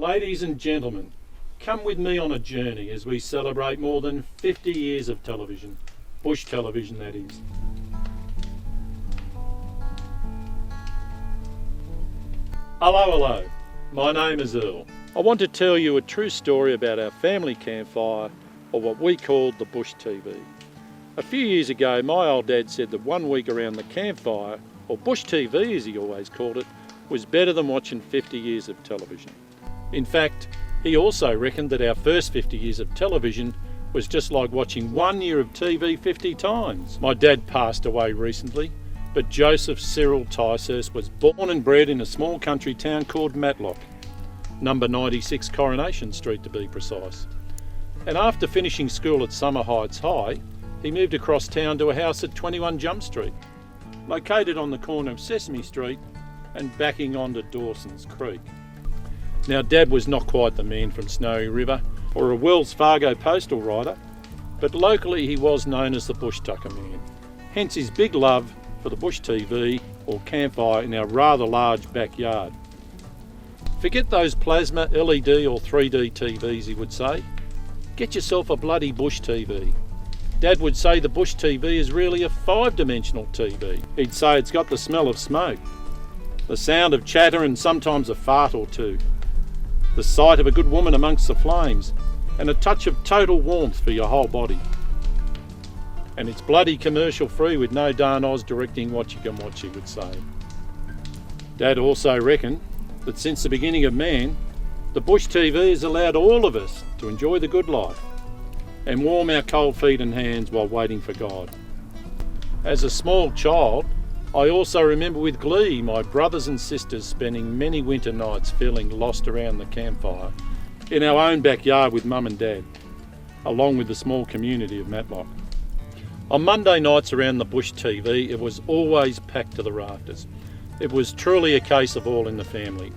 Ladies and gentlemen, come with me on a journey as we celebrate more than 50 years of television. Bush television, that is. Hello. My name is Earl. I want to tell you a true story about our family campfire, or what we called the Bush TV. A few years ago, my old dad said that 1 week around the campfire, or Bush TV as he always called it, was better than watching 50 years of television. In fact, he also reckoned that our first 50 years of television was just like watching 1 year of TV 50 times. My dad passed away recently, but Joseph Cyril Ticehurst was born and bred in a small country town called Matlock, number 96 Coronation Street to be precise. And after finishing school at Summer Heights High, he moved across town to a house at 21 Jump Street, located on the corner of Sesame Street and backing onto Dawson's Creek. Now, Dad was not quite the man from Snowy River or a Wells Fargo postal rider, but locally he was known as the Bush Tucker Man, hence his big love for the Bush TV or campfire in our rather large backyard. Forget those plasma, LED or 3D TVs, he would say. Get yourself a bloody Bush TV. Dad would say the Bush TV is really a 5-dimensional TV. He'd say it's got the smell of smoke, the sound of chatter and sometimes a fart or two, the sight of a good woman amongst the flames, and a touch of total warmth for your whole body. And it's bloody commercial free with no darn Oz directing what you can watch, he would say. Dad also reckoned that since the beginning of man, the Bush TV has allowed all of us to enjoy the good life and warm our cold feet and hands while waiting for God. As a small child, I also remember with glee my brothers and sisters spending many winter nights feeling lost around the campfire in our own backyard with Mum and Dad, along with the small community of Matlock. On Monday nights around the Bush TV, it was always packed to the rafters. It was truly a case of all in the family.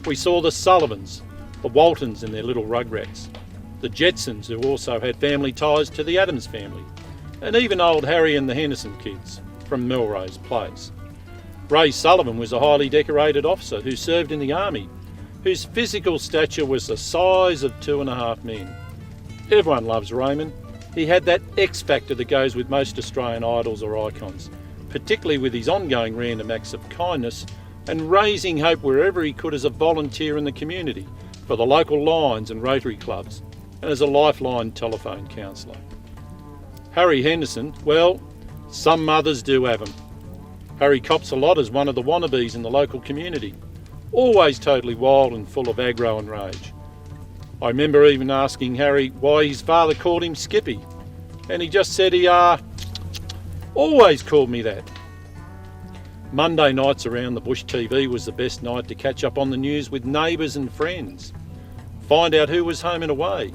We saw the Sullivans, the Waltons and their little rugrats, the Jetsons, who also had family ties to the Adams family, and even old Harry and the Henderson kids from Melrose Place. Ray Sullivan was a highly decorated officer who served in the army, whose physical stature was the size of 2.5 men. Everyone loves Raymond. He had that X factor that goes with most Australian idols or icons, particularly with his ongoing random acts of kindness and raising hope wherever he could as a volunteer in the community for the local Lions and Rotary clubs and as a lifeline telephone counsellor. Harry Henderson, well, some mothers do have him. Harry cops a lot as one of the wannabes in the local community, always totally wild and full of aggro and rage. I remember even asking Harry why his father called him Skippy, and he just said he always called me that. Monday nights around the Bush TV was the best night to catch up on the news with neighbours and friends, find out who was home and away,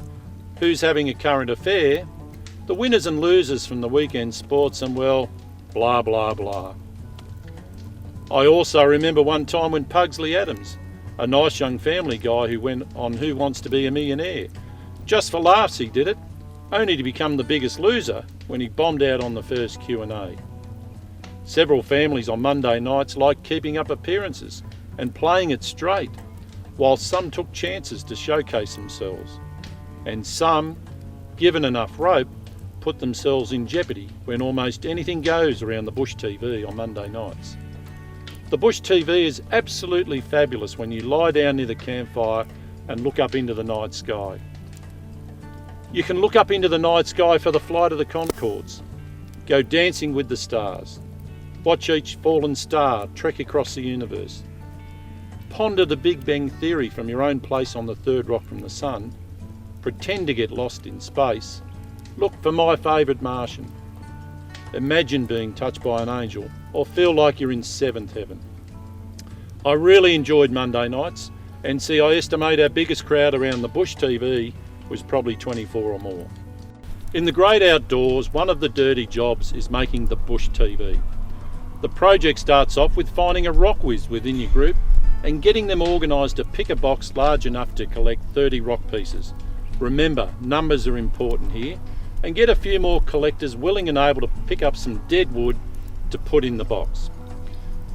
who's having a current affair, the winners and losers from the weekend sports, and well, blah blah blah. I also remember one time when Pugsley Adams, a nice young family guy who went on Who Wants to Be a Millionaire, just for laughs he did it, only to become the biggest loser when he bombed out on the first Q&A. Several families on Monday nights liked keeping up appearances and playing it straight, while some took chances to showcase themselves, and some, given enough rope, put themselves in jeopardy when almost anything goes around the Bush TV on Monday nights. The Bush TV is absolutely fabulous when you lie down near the campfire and look up into the night sky. You can look up into the night sky for the flight of the Concords, go dancing with the stars, watch each fallen star trek across the universe, ponder the Big Bang Theory from your own place on the third rock from the sun, pretend to get lost in space, look for my favourite Martian, imagine being touched by an angel, or feel like you're in seventh heaven. I really enjoyed Monday nights, and I estimate our biggest crowd around the Bush TV was probably 24 or more. In the great outdoors, one of the dirty jobs is making the Bush TV. The project starts off with finding a rock whiz within your group and getting them organised to pick a box large enough to collect 30 rock pieces. Remember, numbers are important here, and get a few more collectors willing and able to pick up some dead wood to put in the box.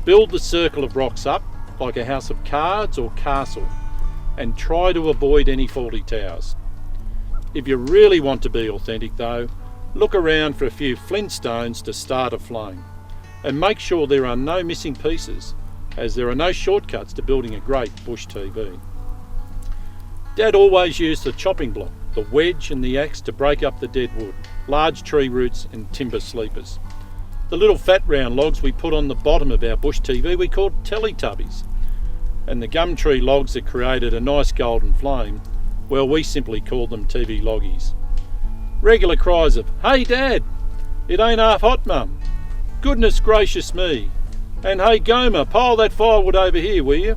Build the circle of rocks up like a house of cards or castle. and try to avoid any faulty towers. If you really want to be authentic though, look around for a few flint stones to start a flame, and make sure there are no missing pieces, as there are no shortcuts to building a great bush TV. Dad always used the chopping block, the wedge and the axe to break up the dead wood, large tree roots and timber sleepers. The little fat round logs we put on the bottom of our bush TV we called Teletubbies, and the gum tree logs that created a nice golden flame, well, we simply called them TV loggies. Regular cries of, "Hey Dad, it ain't half hot Mum, goodness gracious me," and "Hey Gomer, pile that firewood over here, will you?"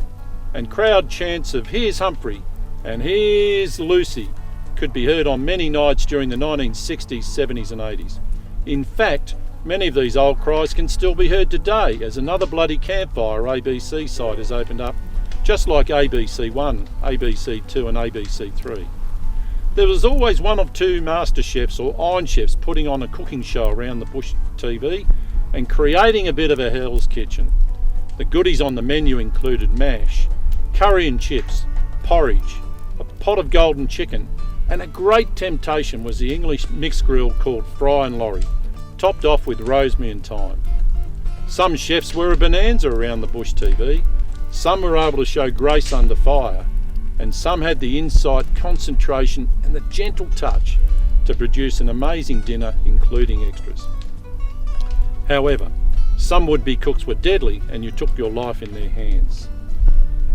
and crowd chants of "Here's Humphrey" and "Here's Lucy" could be heard on many nights during the 1960s, 70s and 80s. In fact, many of these old cries can still be heard today, as another bloody Campfire ABC site has opened up, just like ABC1, ABC2 and ABC3. There was always one of two master chefs or iron chefs putting on a cooking show around the bush TV and creating a bit of a hell's kitchen. The goodies on the menu included mash, curry and chips, porridge, a pot of golden chicken, and a great temptation was the English mixed grill called Fry and Laurie, topped off with rosemary and thyme. Some chefs were a bonanza around the bush TV, some were able to show grace under fire, and some had the insight, concentration and the gentle touch to produce an amazing dinner including extras. However, some would-be cooks were deadly and you took your life in their hands.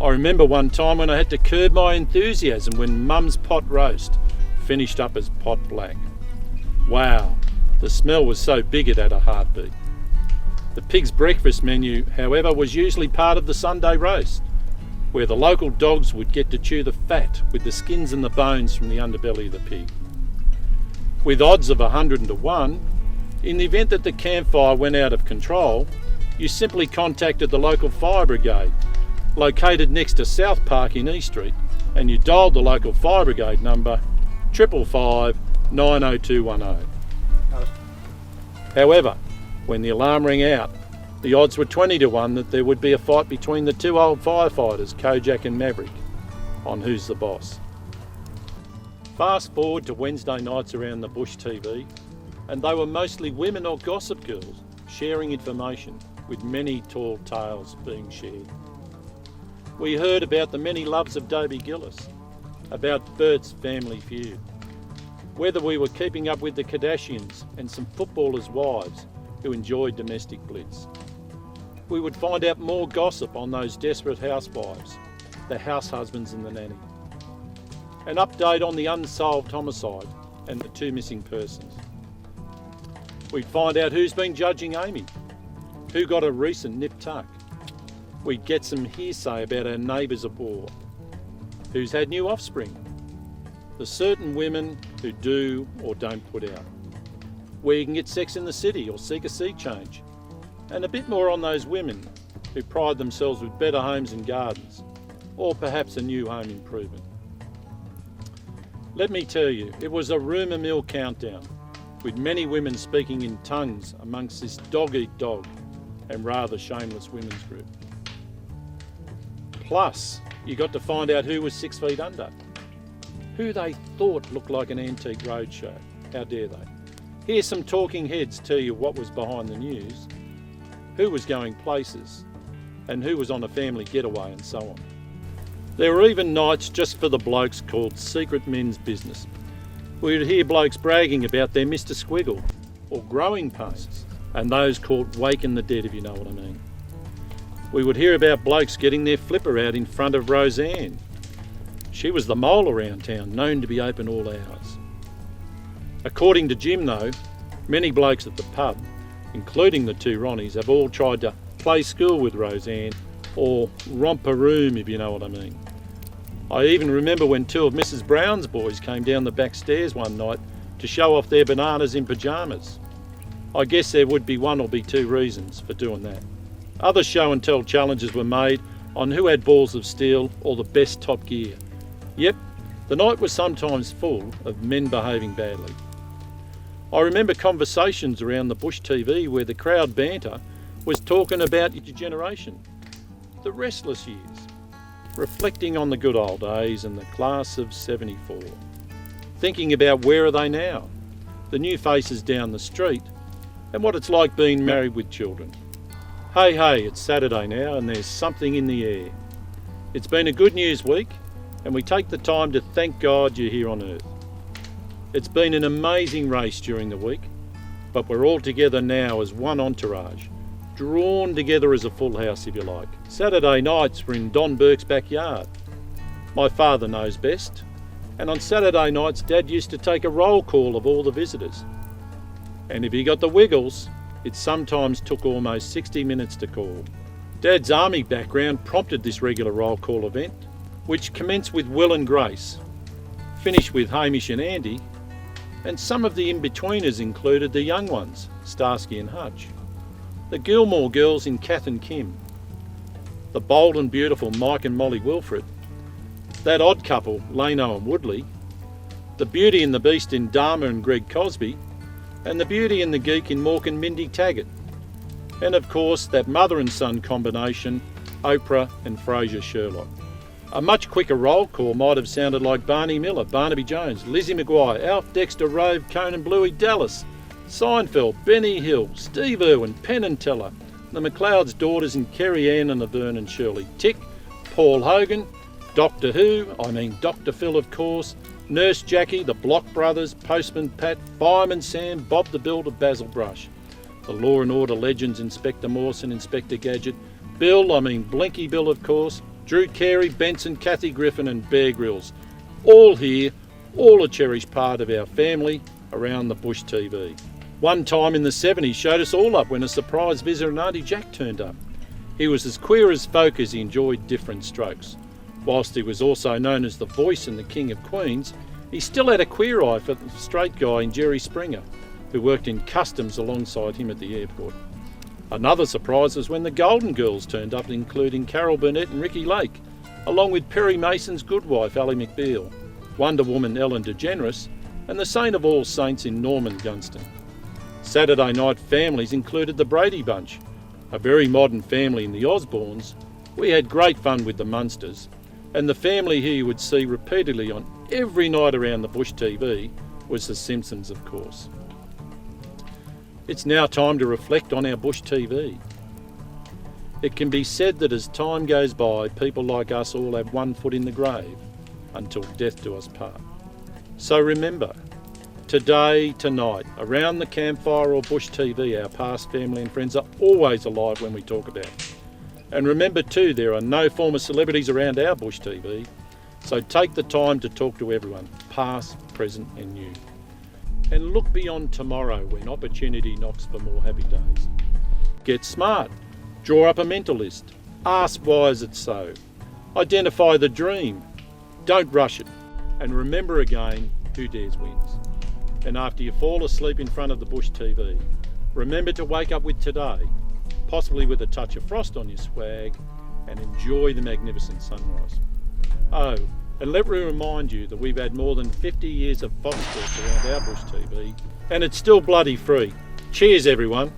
I remember one time when I had to curb my enthusiasm when Mum's pot roast finished up as pot black. Wow, the smell was so big it had a heartbeat. The pig's breakfast menu, however, was usually part of the Sunday roast, where the local dogs would get to chew the fat with the skins and the bones from the underbelly of the pig. With odds of 100 to 1, in the event that the campfire went out of control, you simply contacted the local fire brigade, located next to South Park in East Street, and you dialed the local fire brigade number 555 90210. However, when the alarm rang out, the odds were 20 to 1 that there would be a fight between the two old firefighters, Kojak and Maverick, on who's the boss. Fast forward to Wednesday nights around the bush TV, and they were mostly women or gossip girls sharing information, with many tall tales being shared. We heard about the many loves of Dobie Gillis, about Bert's family feud, whether we were keeping up with the Kardashians and some footballers' wives who enjoyed domestic blitz. We would find out more gossip on those desperate housewives, the house husbands and the nanny. An update on the unsolved homicide and the two missing persons. We'd find out who's been judging Amy, who got a recent nip tuck. We'd get some hearsay about our neighbours at war, who's had new offspring, the certain women who do or don't put out, where you can get sex in the city or seek a sea change, and a bit more on those women who pride themselves with better homes and gardens, or perhaps a new home improvement. Let me tell you, it was a rumour mill countdown, with many women speaking in tongues amongst this dog-eat-dog and rather shameless women's group. Plus, you got to find out who was 6 feet under, who they thought looked like an antique roadshow. How dare they? Hear some talking heads tell you what was behind the news, who was going places, and who was on a family getaway and so on. There were even nights just for the blokes called Secret Men's Business. We would hear blokes bragging about their Mr. Squiggle or growing pains, and those called Waking the Dead, if you know what I mean. We would hear about blokes getting their flipper out in front of Roseanne. She was the mole around town, known to be open all hours. According to Jim though, many blokes at the pub, including the two Ronnies, have all tried to play school with Roseanne, or romp a room, if you know what I mean. I even remember when two of Mrs. Brown's boys came down the back stairs one night to show off their bananas in pyjamas. I guess there would be one or be two reasons for doing that. Other show and tell challenges were made on who had balls of steel or the best top gear. Yep, the night was sometimes full of men behaving badly. I remember conversations around the bush TV where the crowd banter was talking about your generation, the restless years, reflecting on the good old days and the class of 74. Thinking about where are they now, the new faces down the street, and what it's like being married with children. Hey, it's Saturday now and there's something in the air. It's been a good news week and we take the time to thank God you're here on earth. It's been an amazing race during the week, but we're all together now as one entourage, drawn together as a full house if you like. Saturday nights we're in Don Burke's backyard. My father knows best, and on Saturday nights Dad used to take a roll call of all the visitors. And if he got the wiggles, it sometimes took almost 60 minutes to call. Dad's army background prompted this regular roll call event, which commenced with Will and Grace, finished with Hamish and Andy, and some of the in-betweeners included the young ones, Starsky and Hutch, the Gilmore girls in Kath and Kim, the bold and beautiful Mike and Molly Wilfred, that odd couple, Lano and Woodley, the Beauty and the Beast in Dharma and Greg Cosby, and the Beauty and the Geek in Mork and Mindy Taggart, and of course that mother and son combination, Oprah and Fraser Sherlock. A much quicker roll call might have sounded like Barney Miller, Barnaby Jones, Lizzie McGuire, Alf, Dexter, Rove, Conan, Bluey, Dallas, Seinfeld, Benny Hill, Steve Irwin, Penn and Teller, the McLeod's daughters and Kerry Ann and Laverne and Shirley Tick, Paul Hogan, Doctor Who, Dr. Phil of course, Nurse Jackie, the Block Brothers, Postman Pat, Fireman Sam, Bob the Builder, Basil Brush, the Law and Order legends, Inspector Morse and Inspector Gadget, Blinky Bill of course, Drew Carey, Benson, Kathy Griffin and Bear Grylls. All here, all a cherished part of our family around the Bush TV. One time in the 70s showed us all up when a surprise visitor and Auntie Jack turned up. He was as queer as folk as he enjoyed different strokes. Whilst he was also known as the voice and the King of Queens, he still had a queer eye for the straight guy in Jerry Springer, who worked in customs alongside him at the airport. Another surprise was when the Golden Girls turned up, including Carol Burnett and Ricky Lake, along with Perry Mason's good wife, Ally McBeal, Wonder Woman Ellen DeGeneres, and the saint of all saints in Norman Gunston. Saturday night families included the Brady Bunch, a very modern family in the Osbornes. We had great fun with the Munsters, and the family here you would see repeatedly on every night around the Bush TV was the Simpsons, of course. It's now time to reflect on our Bush TV. It can be said that as time goes by, people like us all have one foot in the grave until death do us part. So remember, today, tonight, around the campfire or Bush TV, our past family and friends are always alive when we talk about it. And remember too, there are no former celebrities around our Bush TV, so take the time to talk to everyone, past, present and new. And look beyond tomorrow when opportunity knocks for more happy days. Get smart, draw up a mental list, ask why is it so, identify the dream, don't rush it, and remember again, who dares wins. And after you fall asleep in front of the Bush TV, remember to wake up with today, possibly with a touch of frost on your swag, and enjoy the magnificent sunrise. Oh, and let me remind you that we've had more than 50 years of Fox Sports around our Bush TV, and it's still bloody free. Cheers everyone.